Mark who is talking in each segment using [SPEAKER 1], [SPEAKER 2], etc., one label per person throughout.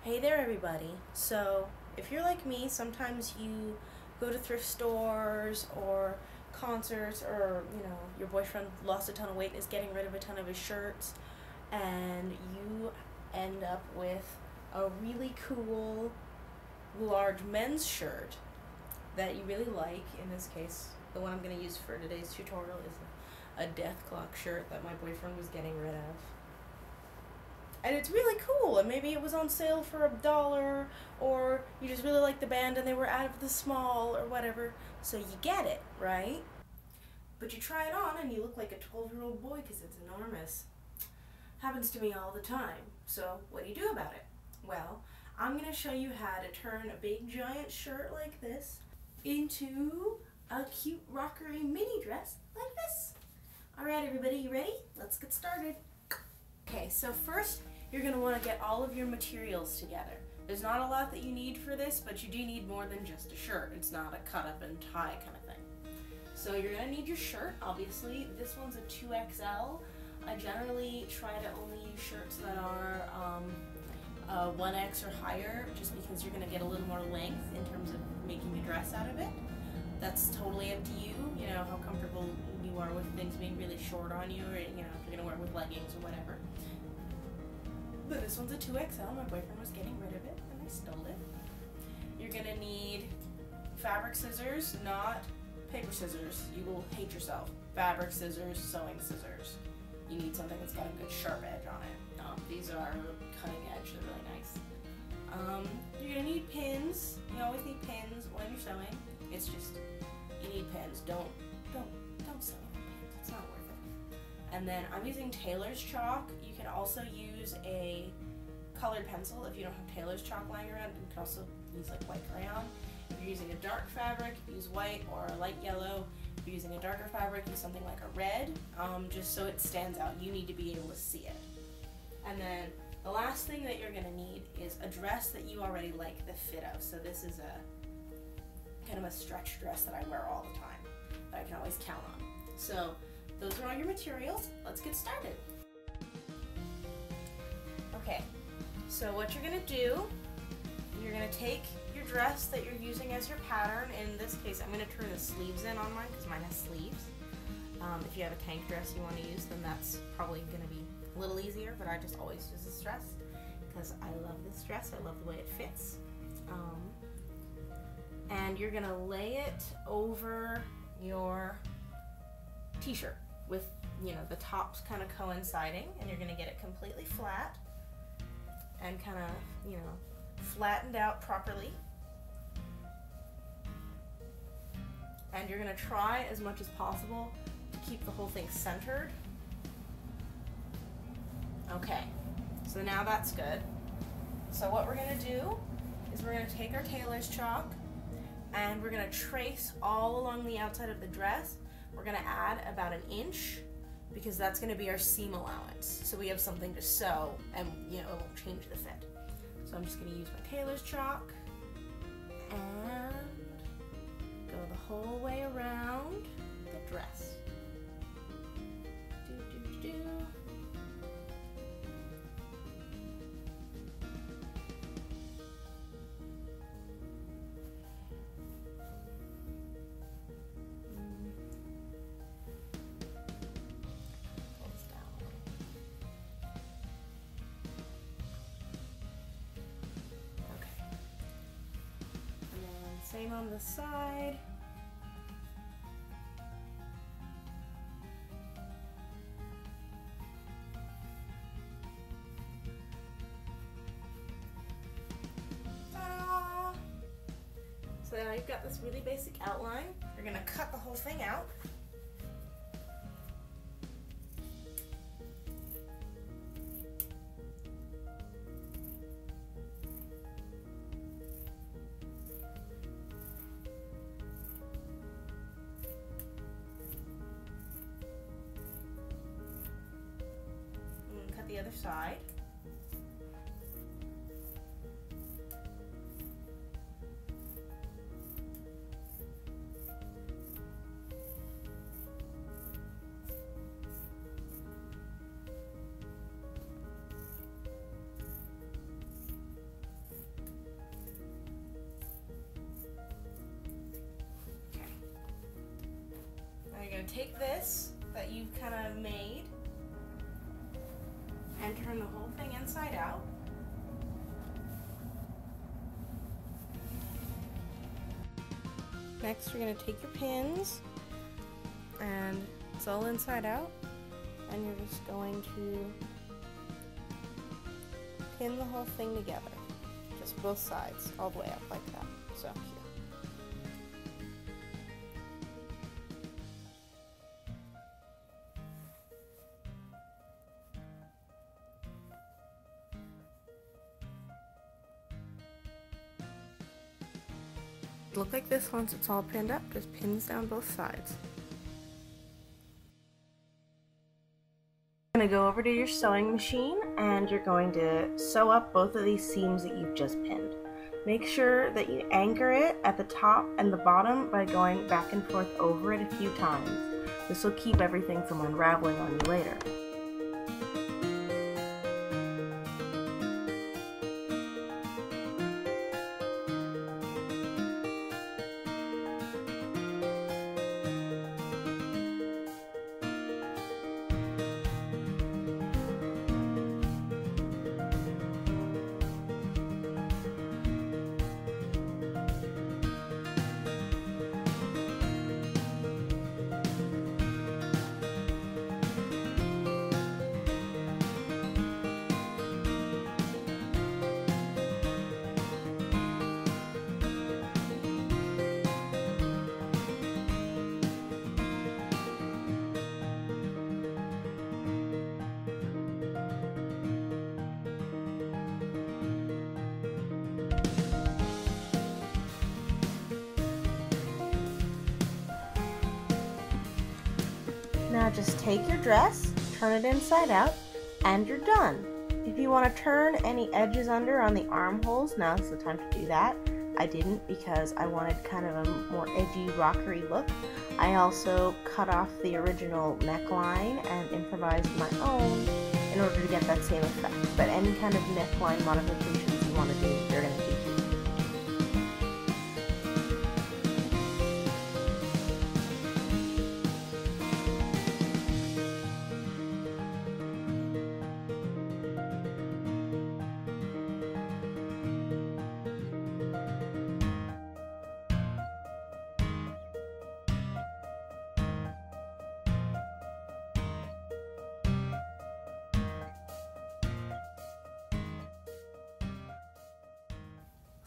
[SPEAKER 1] Hey there, everybody. So, if you're like me, sometimes you go to thrift stores or concerts, or your boyfriend lost a ton of weight and is getting rid of a ton of his shirts, and you end up with a really cool large men's shirt that you really like. In this case, the one I'm going to use for today's tutorial is a Death Clock shirt that my boyfriend was getting rid of. And it's really cool, and maybe it was on sale for $1, or you just really like the band and they were out of the small or whatever, so you get it, right? But you try it on and you look like a 12-year-old boy because it's enormous. Happens to me all the time. So what do you do about it? Well, I'm going to show you how to turn a big giant shirt like this into a cute rockery mini dress like this. Alright everybody, you ready? Let's get started. Okay, so first you're going to want to get all of your materials together. There's not a lot that you need for this, but you do need more than just a shirt. It's not a cut up and tie kind of thing. So you're going to need your shirt, obviously. This one's a 2XL. I generally try to only use shirts that are 1X or higher, just because you're going to get a little more length in terms of making a dress out of it. That's totally up to you, how comfortable you are with things being really short on you, or if you're going to wear it with leggings or whatever. But this one's a 2XL. My boyfriend was getting rid of it and I stole it. You're going to need fabric scissors, not paper scissors. You will hate yourself. Fabric scissors, sewing scissors. You need something that's got a good sharp edge on it. These are cutting edge, they're really nice. You're going to need pins. You always need pins when you're sewing. It's just, you need pins. Don't sew on pins. It's not worth it. And then I'm using tailor's chalk. You can also use a colored pencil if you don't have tailor's chalk lying around. You can also use like white crayon. If you're using a dark fabric, use white or a light yellow. If you're using a darker fabric, use something like a red, just so it stands out. You need to be able to see it. And then the last thing that you're gonna need is a dress that you already like the fit of. So this is a kind of a stretch dress that I wear all the time, that I can always count on. So those are all your materials. Let's get started. Okay, so what you're gonna do, you're gonna take your dress that you're using as your pattern. In this case, I'm gonna turn the sleeves in on mine because mine has sleeves. If you have a tank dress you want to use, then that's probably gonna be a little easier, but I just always use this dress because I love this dress. I love the way it fits. And you're gonna lay it over your t-shirt with the tops kind of coinciding, and you're gonna get it completely flat and kind of flattened out properly. And you're gonna try as much as possible to keep the whole thing centered. Okay, so now that's good. So what we're gonna do is we're gonna take our tailor's chalk and we're gonna trace all along the outside of the dress. We're gonna add about 1 inch because that's gonna be our seam allowance. So we have something to sew and it won't change the fit. So I'm just gonna use my tailor's chalk and go the whole way around the dress. Same on the side. Ta-da! So now you've got this really basic outline. You're gonna cut the whole thing out. The other side. take this that you've kind of made and turn the whole thing inside out. Next, you're going to take your pins, and it's all inside out, and you're just going to pin the whole thing together, just both sides, all the way up like that. So here. Look like this once it's all pinned up, just pins down both sides. You're going to go over to your sewing machine and you're going to sew up both of these seams that you've just pinned. Make sure that you anchor it at the top and the bottom by going back and forth over it a few times. This will keep everything from unraveling on you later. Now just take your dress, turn it inside out, and you're done. If you want to turn any edges under on the armholes, now's the time to do that. I didn't because I wanted kind of a more edgy, rockery look. I also cut off the original neckline and improvised my own in order to get that same effect. But any kind of neckline modifications you want to do, you're going to do too.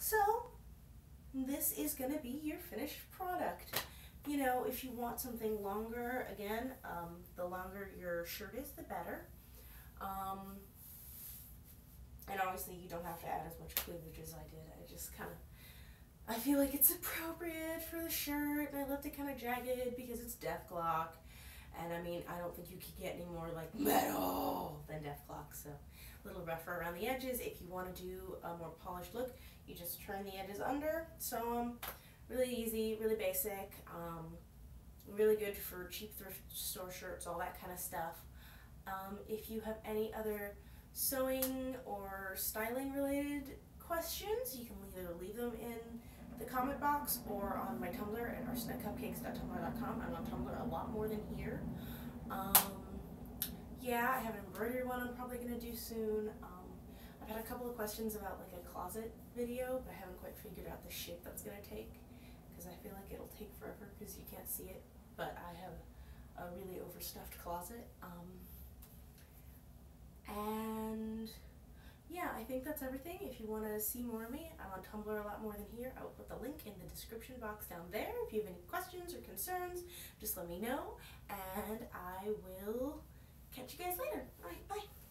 [SPEAKER 1] So, this is going to be your finished product. You know, if you want something longer, again, the longer your shirt is, the better. And obviously you don't have to add as much cleavage as I did. I just kind of, I feel like it's appropriate for the shirt, and I left it kind of jagged because it's Dethklok. And I mean, I don't think you could get any more like metal than Dethklok, so a little rougher around the edges. If you want to do a more polished look, you just turn the edges under, sew them. Really easy, really basic, really good for cheap thrift store shirts, all that kind of stuff. If you have any other sewing or styling related questions, you can either leave them in the comment box or on my Tumblr at arsenetcupcakes.tumblr.com. I'm on Tumblr a lot more than here. Yeah, I have an embroidery one I'm probably going to do soon. I've had a couple of questions about like a closet video, but I haven't quite figured out the shape that's going to take, because I feel like it'll take forever because you can't see it, but I have a really overstuffed closet. And yeah, I think that's everything. If you want to see more of me, I'm on Tumblr a lot more than here. I will put the link in the description box down there. If you have any questions or concerns, just let me know, and I will catch you guys later. All right, bye.